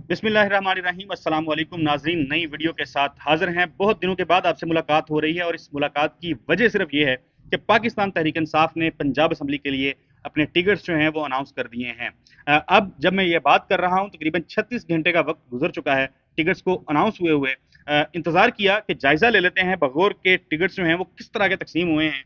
बिस्मिल्लाहिर्रहमानिर्रहीम अस्सलाम वालेकुम नाजरीन, नई वीडियो के साथ हाजिर हैं। बहुत दिनों के बाद आपसे मुलाकात हो रही है और इस मुलाकात की वजह सिर्फ ये है कि पाकिस्तान तहरीक इंसाफ ने पंजाब असम्बली के लिए अपने टिकट्स जो हैं वो अनाउंस कर दिए हैं। अब जब मैं ये बात कर रहा हूँ तकरीबन 36 घंटे का वक्त गुजर चुका है टिकट्स को अनाउंस हुए हुए। इंतज़ार किया कि जायज़ा ले लेते हैं बगौर के टिकट्स जो हैं वो किस तरह के तकसीम हुए हैं,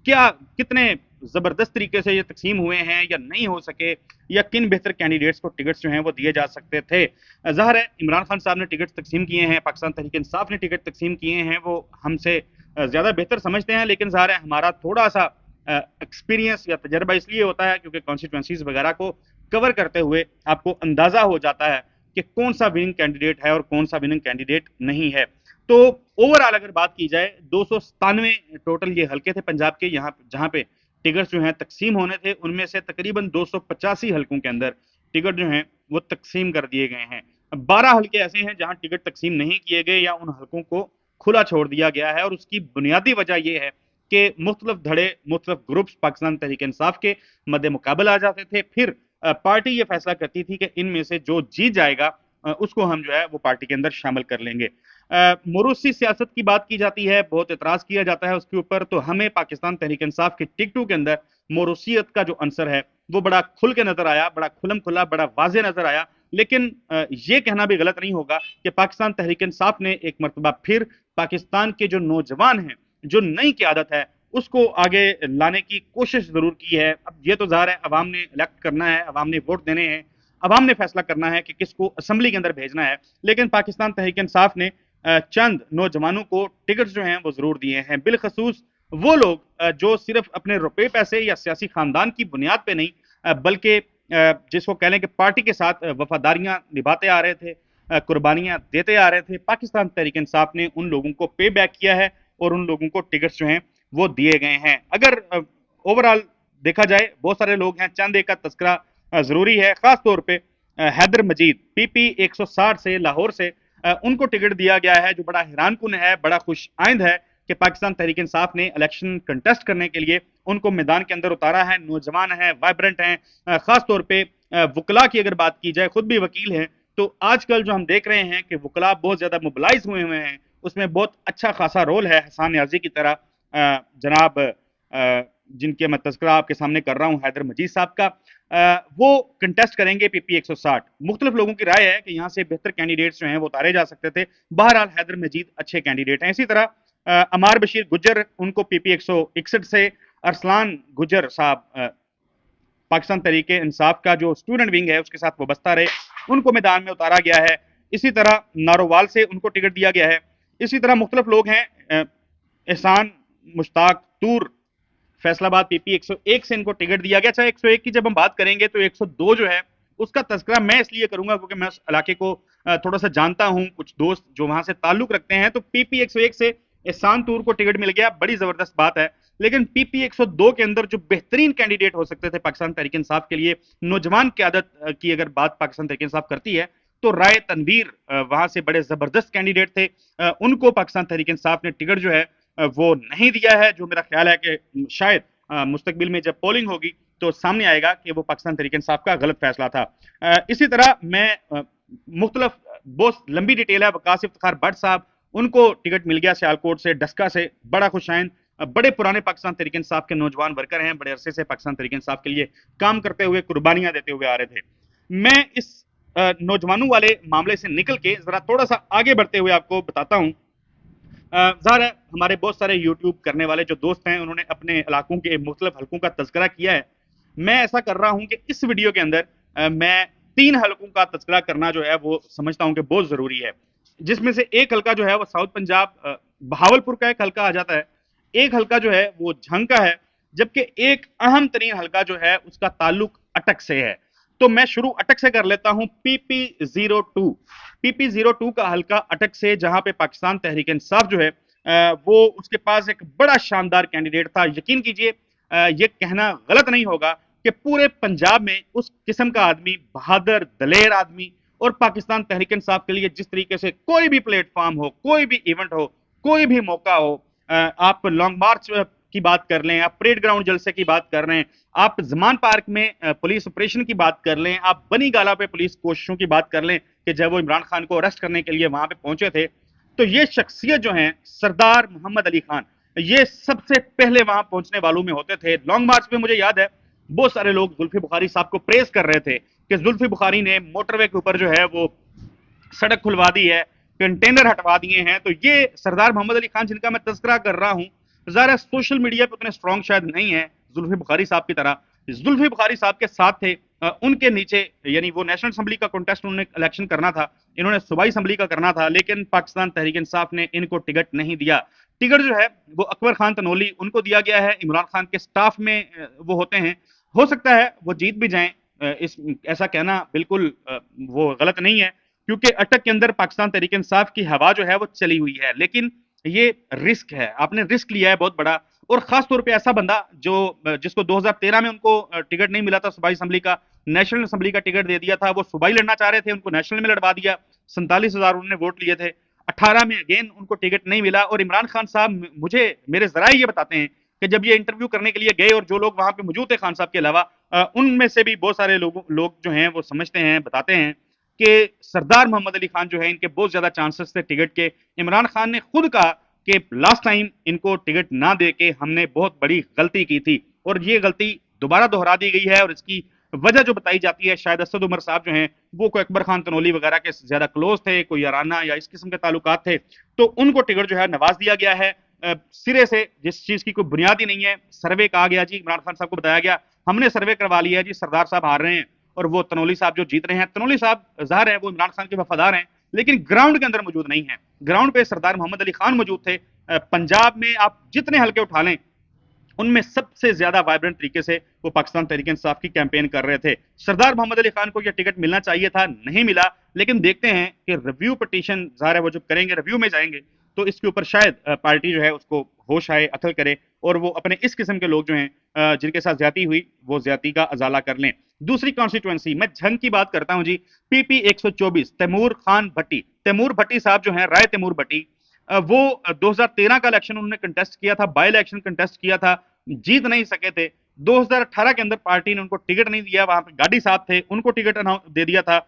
क्या कितने ज़बरदस्त तरीके से ये तकसीम हुए हैं या नहीं हो सके, या किन बेहतर कैंडिडेट्स को टिकट्स जो हैं वो दिए जा सकते थे। ज़ाहिर है इमरान खान साहब ने टिकट तकसीम किए हैं, पाकिस्तान तहरीक इंसाफ ने टिकट तकसीम किए हैं, वो हमसे ज़्यादा बेहतर समझते हैं। लेकिन ज़ाहिर है हमारा थोड़ा सा एक्सपीरियंस या तजर्बा इसलिए होता है क्योंकि कॉन्स्टिट्यूंसीज वगैरह को कवर करते हुए आपको अंदाज़ा हो जाता है कि कौन सा विनिंग कैंडिडेट है और कौन सा विनिंग कैंडिडेट नहीं है। तो ओवरऑल अगर बात की जाए 297 टोटल ये हल्के थे पंजाब के, यहाँ जहाँ पे टिकट जो हैं तकसीम होने थे, उनमें से तकरीबन 285 हल्कों के अंदर टिकट जो हैं वो तकसीम कर दिए गए हैं। 12 हल्के ऐसे हैं जहां टिकट तकसीम नहीं किए गए या उन हल्कों को खुला छोड़ दिया गया है, और उसकी बुनियादी वजह यह है कि मुख्तलिफ धड़े मुख्तलिफ ग्रुप्स पाकिस्तान तहरीक इंसाफ के मद्दे मुकाबल आ जाते थे। फिर पार्टी ये फैसला करती थी कि इनमें से जो जीत जाएगा उसको हम जो है वो पार्टी के अंदर शामिल कर लेंगे। मोरूसी सियासत की बात की जाती है, बहुत एतराज किया जाता है उसके ऊपर। तो हमें पाकिस्तान तहरीक इंसाफ के टिकटों के अंदर मोरूसियत का जो अंसर है वो बड़ा खुल के नजर आया, बड़ा खुलम खुला, बड़ा वाजे नजर आया। लेकिन ये कहना भी गलत नहीं होगा कि पाकिस्तान तहरीक इंसाफ ने एक मरतबा फिर पाकिस्तान के जो नौजवान हैं, जो नई क़यादत है, उसको आगे लाने की कोशिश जरूर की है। अब ये तो ज़ाहिर है अवाम ने इलेक्ट करना है, अवाम ने वोट देने हैं, अवाम ने फैसला करना है कि किसको असम्बली के अंदर भेजना है। लेकिन पाकिस्तान तहरीक इंसाफ ने चंद नौजवानों को टिकट जो हैं वो जरूर दिए हैं, बिलखसूस वो लोग जो सिर्फ अपने रुपए पैसे या सियासी खानदान की बुनियाद पे नहीं बल्कि जिसको कह लें कि पार्टी के साथ वफादारियां निभाते आ रहे थे, कुर्बानियां देते आ रहे थे। पाकिस्तान तहरीक इंसाफ ने उन लोगों को पे बैक किया है और उन लोगों को टिकट्स जो हैं वो दिए गए हैं। अगर ओवरऑल देखा जाए बहुत सारे लोग हैं, चंद एक का तस्करा जरूरी है। खास तौर पर हैदर मजीद पीपी 160 से लाहौर से उनको टिकट दिया गया है, जो बड़ा हैरान कुन है, बड़ा खुश आइंद है कि पाकिस्तान तहरीक इंसाफ ने इलेक्शन कंटेस्ट करने के लिए उनको मैदान के अंदर उतारा है। नौजवान है, वाइब्रेंट हैं। खास तौर पे वकला की अगर बात की जाए, खुद भी वकील हैं, तो आजकल जो हम देख रहे हैं कि वकला बहुत ज्यादा मोबिलाइज हुए हुए हैं, उसमें बहुत अच्छा खासा रोल है। हसान न्याजी की तरह जनाब जिनके मैं तस्करा आपके सामने कर रहा हूँ, हैदर मजीद साहब का, वो कंटेस्ट करेंगे पीपी 160। मुख्तलिफ लोगों की राय है कि यहाँ से बेहतर कैंडिडेट्स जो हैं वो उतारे जा सकते थे। बहरहाल हैदर मजीद अच्छे कैंडिडेट हैं। इसी तरह अमार बशीर गुज्जर, उनको पीपी 161 से अरसलान गुज्जर साहब पाकिस्तान तहरीक इंसाफ का जो स्टूडेंट विंग है उसके साथ वाबस्ता रहे, उनको मैदान में उतारा गया है। इसी तरह नारोवाल से उनको टिकट दिया गया है। इसी तरह मुख्तलिफ लोग हैं, एहसान मुश्ताक तूर फैसलाबाद पीपी 101 से इनको टिकट दिया गया। अच्छा, 101 की जब हम बात करेंगे तो 102 जो है उसका तस्करा मैं इसलिए करूंगा क्योंकि मैं उस इलाके को थोड़ा सा जानता हूं, कुछ दोस्त जो वहां से ताल्लुक रखते हैं। तो पीपी 101 से एहसान तूर को टिकट मिल गया, बड़ी जबरदस्त बात है। लेकिन पीपी 102 के अंदर जो बेहतरीन कैंडिडेट हो सकते थे पाकिस्तान तहरीक इंसाफ के लिए, नौजवान क़यादत की अगर बात पाकिस्तान तहरीक इंसाफ करती है, तो राय तनवीर वहां से बड़े जबरदस्त कैंडिडेट थे। उनको पाकिस्तान तहरीक इंसाफ ने टिकट जो है वो नहीं दिया है, जो मेरा ख्याल है कि शायद मुस्तकबिल में जब पोलिंग होगी तो सामने आएगा कि वो पाकिस्तान तहरीक इंसाफ का गलत फैसला था। इसी तरह मैं मुख्तलफ बहुत लंबी डिटेल है, वकास इफ्तिखार भट्ट साहब, उनको टिकट मिल गया सियालकोट से, डस्का से, बड़ा खुशाइन, बड़े पुराने पाकिस्तान तहरीक इंसाफ के नौजवान वर्कर हैं, बड़े अरसे से पाकिस्तान तहरीक इंसाफ के लिए काम करते हुए, कुर्बानियां देते हुए आ रहे थे। मैं इस नौजवानों वाले मामले से निकल के जरा थोड़ा सा आगे बढ़ते हुए आपको बताता हूं। ज़ाहिर है हमारे बहुत सारे यूट्यूब करने वाले जो दोस्त हैं उन्होंने अपने इलाकों के मुख्तलिफ हल्कों का तस्करा किया है। मैं ऐसा कर रहा हूं कि इस वीडियो के अंदर मैं 3 हल्कों का तस्करा करना जो है वो समझता हूं कि बहुत जरूरी है, जिसमें से एक हल्का जो है वो साउथ पंजाब बहावलपुर का एक हल्का आ जाता है, एक हल्का जो है वो झंग का है, जबकि एक अहम तरीन हल्का जो है उसका ताल्लुक अटक से है। तो मैं शुरू अटक से कर लेता हूं। पीपी 02 का हल्का अटक से, जहां पे पाकिस्तान तहरीक इंसाफ जो है वो उसके पास एक बड़ा शानदार कैंडिडेट था। यकीन कीजिए ये कहना गलत नहीं होगा कि पूरे पंजाब में उस किस्म का आदमी, बहादुर दलेर आदमी, और पाकिस्तान तहरीक इंसाफ के लिए जिस तरीके से कोई भी प्लेटफॉर्म हो, कोई भी इवेंट हो, कोई भी मौका हो, आप लॉन्ग मार्च की बात कर लें, आप परेड ग्राउंड जलसे की बात कर रहे हैं, आप जमान पार्क में पुलिस ऑपरेशन की बात कर लें, आप बनी गाला पे पुलिस कोशिशों की बात कर लें कि जब वो इमरान खान को अरेस्ट करने के लिए वहां पे पहुंचे थे, तो ये शख्सियत जो है सरदार मोहम्मद अली खान, ये सबसे पहले वहां पहुंचने वालों में होते थे। लॉन्ग मार्च में मुझे याद है बहुत सारे लोग जुल्फी बुखारी साहब को प्रेस कर रहे थे कि जुल्फी बुखारी ने मोटरवे के ऊपर जो है वो सड़क खुलवा दी है, कंटेनर हटवा दिए हैं। तो ये सरदार मोहम्मद अली खान जिनका मैं तस्करा कर रहा हूं, ज़रा सोशल मीडिया पे उतने स्ट्रॉन्ग शायद नहीं है जुल्फी बुखारी साहब की तरह। जुल्फी बुखारी साहब के साथ थे, उनके नीचे, यानी वो नेशनल असम्बली का कॉन्टेस्ट उन्होंने इलेक्शन करना था, इन्होंने सूबाई असम्बली का करना था, लेकिन पाकिस्तान तहरीक इंसाफ ने इनको टिकट नहीं दिया। टिकट जो है वो अकबर खान तनोली उनको दिया गया है, इमरान खान के स्टाफ में वो होते हैं। हो सकता है वो जीत भी जाएं, इस ऐसा कहना बिल्कुल वो गलत नहीं है, क्योंकि अटक के अंदर पाकिस्तान तहरीक इंसाफ की हवा जो है वो चली हुई है। लेकिन ये रिस्क है, आपने रिस्क लिया है बहुत बड़ा, और खास तौर पे ऐसा बंदा जो जिसको 2013 में उनको टिकट नहीं मिला था सूबाई असम्बली का, नेशनल असम्बली का टिकट दे दिया था, वो सूबाई लड़ना चाह रहे थे, उनको नेशनल में लड़वा दिया, 47,000 उन्होंने वोट लिए थे। 18 में अगेन उनको टिकट नहीं मिला, और इमरान खान साहब मुझे मेरे जराये ये बताते हैं कि जब ये इंटरव्यू करने के लिए गए और जो लोग वहां पे मौजूद थे खान साहब के अलावा, उनमें से भी बहुत सारे लोग जो हैं वो समझते हैं, बताते हैं कि सरदार मोहम्मद अली खान जो है इनके बहुत ज्यादा चांसेस थे टिकट के। इमरान खान ने खुद कहा कि लास्ट टाइम इनको टिकट ना दे के हमने बहुत बड़ी गलती की थी, और ये गलती दोबारा दोहरा दी गई है। और इसकी वजह जो बताई जाती है, शायद असद उमर साहब जो हैं वो कोई अकबर खान तनोली वगैरह के ज्यादा क्लोज थे, कोई याराना या इस किस्म के ताल्लुकात थे, तो उनको टिकट जो है नवाज दिया गया है सिरे से, जिस चीज की कोई बुनियाद ही नहीं है। सर्वे कहा गया जी, इमरान खान साहब को बताया गया हमने सर्वे करवा लिया है जी, सरदार साहब हार रहे हैं और वो तनोली साहब जो जीत रहे हैं। तनोली साहब ज़ाहिर है वो इमरान खान के वफादार हैं, लेकिन ग्राउंड के अंदर मौजूद नहीं है। ग्राउंड पे सरदार मोहम्मद अली खान मौजूद थे। पंजाब में आप जितने हल्के उठा लें, उनमें सबसे ज्यादा वाइब्रेंट तरीके से वो पाकिस्तान तहरीक इंसाफ की कैंपेन कर रहे थे। सरदार मोहम्मद अली खान को यह टिकट मिलना चाहिए था, नहीं मिला। लेकिन देखते हैं कि रिव्यू पिटीशन ज़ाहिर है वो जब करेंगे, रिव्यू में जाएंगे, तो इसके ऊपर शायद पार्टी जो है उसको होश आए, अकल करे, और वो अपने इस किस्म के लोग जो हैं जिनके साथ ज्यादती हुई, वो ज्यादती का अजाला कर लें। दूसरी कॉन्स्टिट्यूएंसी, मैं झंग की बात करता हूं जी, पीपी 124, तैमूर खान भट्टी। तैमूर भट्टी साहब जो हैं, राय तैमूर भट्टी, वो 2013 का इलेक्शन उन्होंने कंटेस्ट किया था, बाई इलेक्शन कंटेस्ट किया था, जीत नहीं सके थे। 2018 के अंदर पार्टी ने उनको टिकट नहीं दिया, वहां पे गाड़ी साहब थे, उनको टिकट दे दिया था।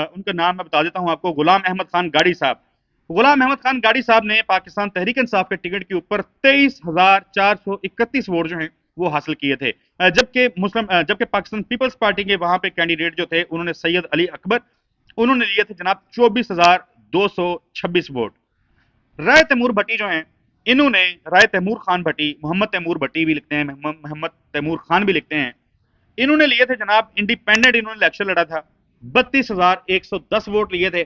उनका नाम मैं बता देता हूं आपको, गुलाम अहमद खान गाड़ी साहब। गुलाम अहमद खान गाड़ी साहब ने पाकिस्तान तहरीक इंसाफ के टिकट के ऊपर 23,431 वोट जो हैं वो हासिल किए थे। जबकि पाकिस्तान पीपल्स पार्टी के वहां पे कैंडिडेट जो थे, उन्होंने सैयद अली अकबर, उन्होंने लिए थे जनाब 24,226 वोट। राय तैमूर भट्टी जो हैं, इन्होंने, राय तैमूर खान भट्टी, मोहम्मद तैमूर भट्टी भी लिखते हैं, मोहम्मद तैमूर खान भी लिखते हैं, इन्होंने लिए थे जनाब इंडिपेंडेंट, इन्होंने इलेक्शन लड़ा था, 32,110 वोट लिए थे।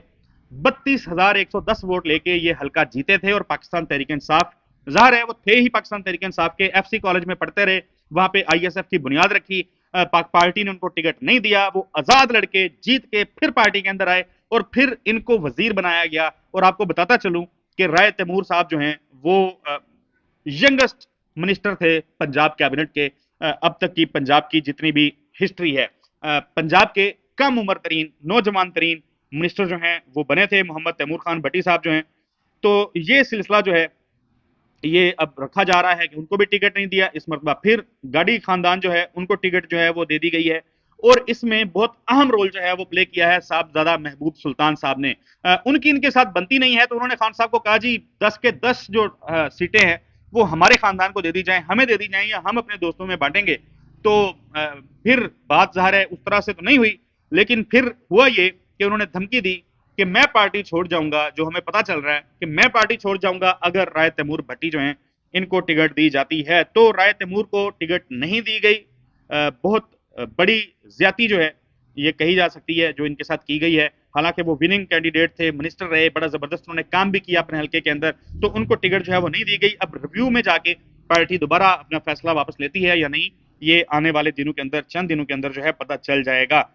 32,110 वोट लेके ये हल्का जीते थे, और पाकिस्तान तहरीक इंसाफ, जाहिर है वो थे ही पाकिस्तान तहरीक इंसाफ के, एफसी कॉलेज में पढ़ते रहे, वहां पे आईएसएफ की बुनियाद रखी। पार्टी ने उनको टिकट नहीं दिया, वो आजाद लड़के जीत के फिर पार्टी के अंदर आए, और फिर इनको वजीर बनाया गया। और आपको बताता चलूं कि राय तैमूर साहब जो हैं वो यंगेस्ट मिनिस्टर थे पंजाब कैबिनेट के। अब तक की पंजाब की जितनी भी हिस्ट्री है, पंजाब के कम उम्र तरीन, नौजवान तरीन मिनिस्टर जो हैं वो बने थे मोहम्मद तैमूर खान भट्टी साहब जो हैं। तो ये सिलसिला जो है ये अब रखा जा रहा है कि उनको भी टिकट नहीं दिया, इस मरतबा फिर गाड़ी खानदान जो है उनको टिकट जो है वो दे दी गई है। और इसमें बहुत अहम रोल जो है वो प्ले किया है साहबजादा महबूब सुल्तान साहब ने। उनकी इनके साथ बनती नहीं है, तो उन्होंने खान साहब को कहा जी 10 के 10 जो सीटें हैं वो हमारे खानदान को दे दी जाएं, हमें दे दी जाएं, या हम अपने दोस्तों में बांटेंगे। तो फिर बात ज़ाहिर है उस तरह से तो नहीं हुई, लेकिन फिर हुआ ये कि उन्होंने धमकी दी कि मैं पार्टी छोड़ जाऊंगा, जो हमें पता चल रहा है कि मैं पार्टी छोड़ जाऊंगा अगर राय तैमूर भट्टी जो हैं इनको टिकट दी जाती है। तो राय तैमूर को टिकट नहीं दी गई। बहुत बड़ी ज्यादती जो है ये कही जा सकती है जो इनके साथ की गई है। हालांकि वो विनिंग कैंडिडेट थे, मिनिस्टर रहे, बड़ा जबरदस्त उन्होंने काम भी किया अपने हल्के के अंदर, तो उनको टिकट जो है वो नहीं दी गई। अब रिव्यू में जाके पार्टी दोबारा अपना फैसला वापस लेती है या नहीं, ये आने वाले दिनों के अंदर, चंद दिनों के अंदर जो है पता चल जाएगा।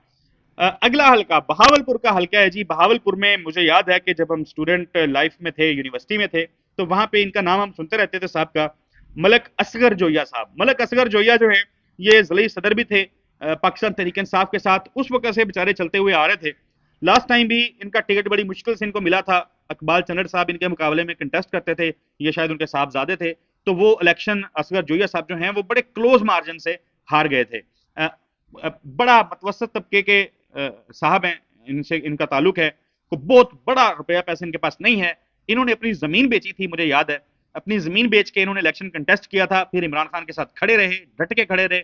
अगला हल्का बहावलपुर का हल्का है जी। बहावलपुर में मुझे याद है कि जब हम स्टूडेंट लाइफ में थे, यूनिवर्सिटी में थे, तो वहां पे इनका नाम हम सुनते रहते थे साहब का, मलक असगर जोया साहब। मलक असगर जोया जो है ये ज़ली सदर भी थे पाकिस्तान तहरीक इंसाफ के साथ, उस वक्त से बेचारे चलते हुए आ रहे थे। लास्ट टाइम भी इनका टिकट बड़ी मुश्किल से इनको मिला था। इकबाल चंद साहब इनके मुकाबले में कंटेस्ट करते थे, ये शायद उनके साहबजादे थे। तो वो इलेक्शन असगर जोया साहब जो हैं वो बड़े क्लोज मार्जिन से हार गए थे। बड़ा मतवसत तबके के साहब हैं, इनसे इनका ताल्लुक है, को बहुत बड़ा रुपया पैसे इनके पास नहीं है। इन्होंने अपनी जमीन बेची थी, मुझे याद है, अपनी जमीन बेच के इन्होंने इलेक्शन कंटेस्ट किया था, फिर इमरान खान के साथ खड़े रहे, डट के खड़े रहे,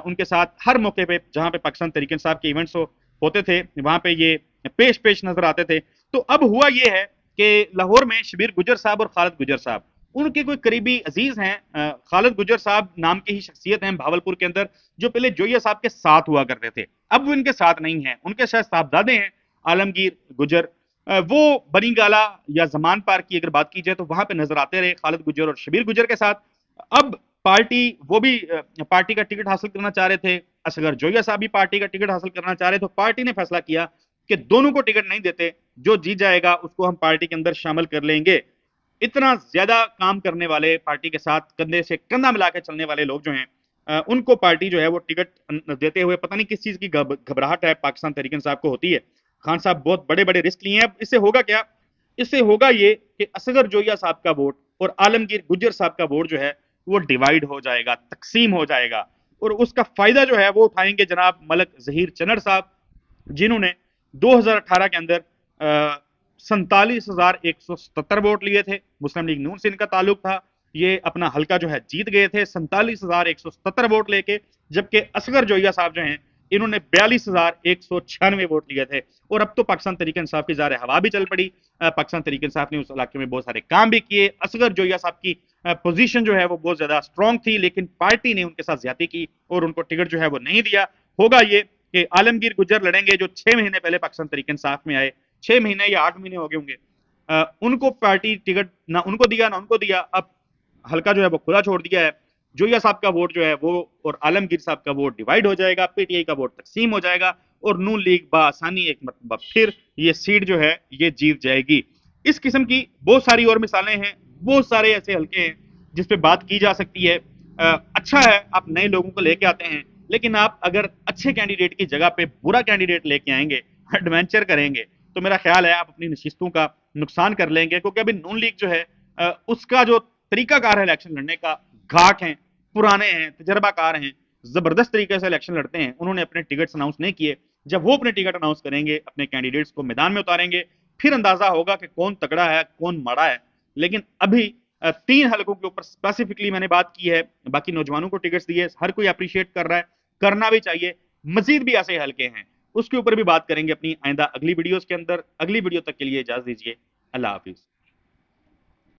उनके साथ हर मौके पे जहां पे पाकिस्तान तहरीक इंसाफ के इवेंट्स होते थे वहां पे ये पेश पेश नजर आते थे। तो अब हुआ ये है कि लाहौर में शबीर गुजर साहब और खालिद गुजर साहब, उनके कोई करीबी अजीज हैं, खालिद गुजर साहब नाम की ही शख्सियत हैं भावलपुर के अंदर, जो पहले जोया साहब के साथ हुआ करते थे, अब वो इनके साथ नहीं है, उनके शायद साहबजादे हैं आलमगीर गुजर। वो बनी गाला या जमान पार्क की अगर बात की जाए तो वहां पे नजर आते रहे खालिद गुजर और शबीर गुजर के साथ। अब पार्टी, वो भी पार्टी का टिकट हासिल करना चाह रहे थे, असगर जोया साहब भी पार्टी का टिकट हासिल करना चाह रहे, तो पार्टी ने फैसला किया कि दोनों को टिकट नहीं देते, जो जीत जाएगा उसको हम पार्टी के अंदर शामिल कर लेंगे। इतना ज्यादा काम करने वाले, पार्टी के साथ कंधे से कंधा मिला के चलने वाले लोग जो हैं, उनको पार्टी जो है वो टिकट देते हुए पता नहीं किस चीज की घबराहट है पाकिस्तान तहरीक इंसाफ को होती है। खान साहब बहुत बड़े बड़े रिस्क लिए हैं। इससे होगा क्या? इससे होगा ये कि असगर जोया साहब का वोट और आलमगीर गुज्जर साहब का वोट जो है वो डिवाइड हो जाएगा, तकसीम हो जाएगा, और उसका फायदा जो है वो उठाएंगे जनाब मलक जहीर चनर साहब, जिन्होंने 2018 के अंदर 47,177 वोट लिए थे। मुस्लिम लीग नून से इनका ताल्लुक था, ये अपना हल्का जो है जीत गए थे 47,177 वोट लेके, जबकि असगर जोया साहब जो हैं इन्होंने 42,196 वोट लिए थे। और अब तो पाकिस्तान तहरीक इंसाफ की ज़ाहिर हवा भी चल पड़ी, पाकिस्तान तहरीक इंसाफ ने उस इलाके में बहुत सारे काम भी किए। असगर जोया साहब की पोजीशन जो है वो बहुत ज्यादा स्ट्रांग थी, लेकिन पार्टी ने उनके साथ ज्यादती की और उनको टिकट जो है वो नहीं दिया। होगा ये कि आलमगीर गुजर लड़ेंगे, जो 6 महीने पहले पाकिस्तान तहरीक इंसाफ में आए, 6 महीने या 8 महीने हो गए होंगे, उनको पार्टी टिकट ना उनको दिया ना उनको दिया, अब हल्का जो है वो खुला छोड़ दिया है। जोया साहब का वोट जो है वो और आलमगीर साहब का वोट डिवाइड हो जाएगा, पीटीआई का वोट तकसीम हो जाएगा, और नून लीग बासानी एक मरतबा फिर ये सीट जो है ये जीत जाएगी। इस किस्म की बहुत सारी और मिसालें हैं, बहुत सारे ऐसे हल्के हैं जिस पे बात की जा सकती है। अच्छा है आप नए लोगों को लेके आते हैं, लेकिन आप अगर अच्छे कैंडिडेट की जगह पे बुरा कैंडिडेट लेके आएंगे, एडवेंचर करेंगे, तो मेरा ख्याल है आप अपनी नशिस्तों का नुकसान कर लेंगे। क्योंकि अभी नून लीग जो है उसका जो तरीकाकार है इलेक्शन लड़ने का, घाट हैं, पुराने हैं, तजर्बाकार हैं, जबरदस्त तरीके से इलेक्शन लड़ते हैं, उन्होंने अपने टिकट अनाउंस नहीं किए। जब वो अपने टिकट अनाउंस करेंगे, अपने कैंडिडेट्स को मैदान में उतारेंगे, फिर अंदाजा होगा कि कौन तगड़ा है कौन माड़ा है। लेकिन अभी 3 हलकों के ऊपर स्पेसिफिकली मैंने बात की है, बाकी नौजवानों को टिकट्स दिए, हर कोई अप्रिशिएट कर रहा है, करना भी चाहिए। मजीद भी ऐसे हलके हैं, उसके ऊपर भी बात करेंगे अपनी आइंदा अगली वीडियोस के अंदर। अगली वीडियो तक के लिए इजाजत दीजिए, अल्लाह हाफिज।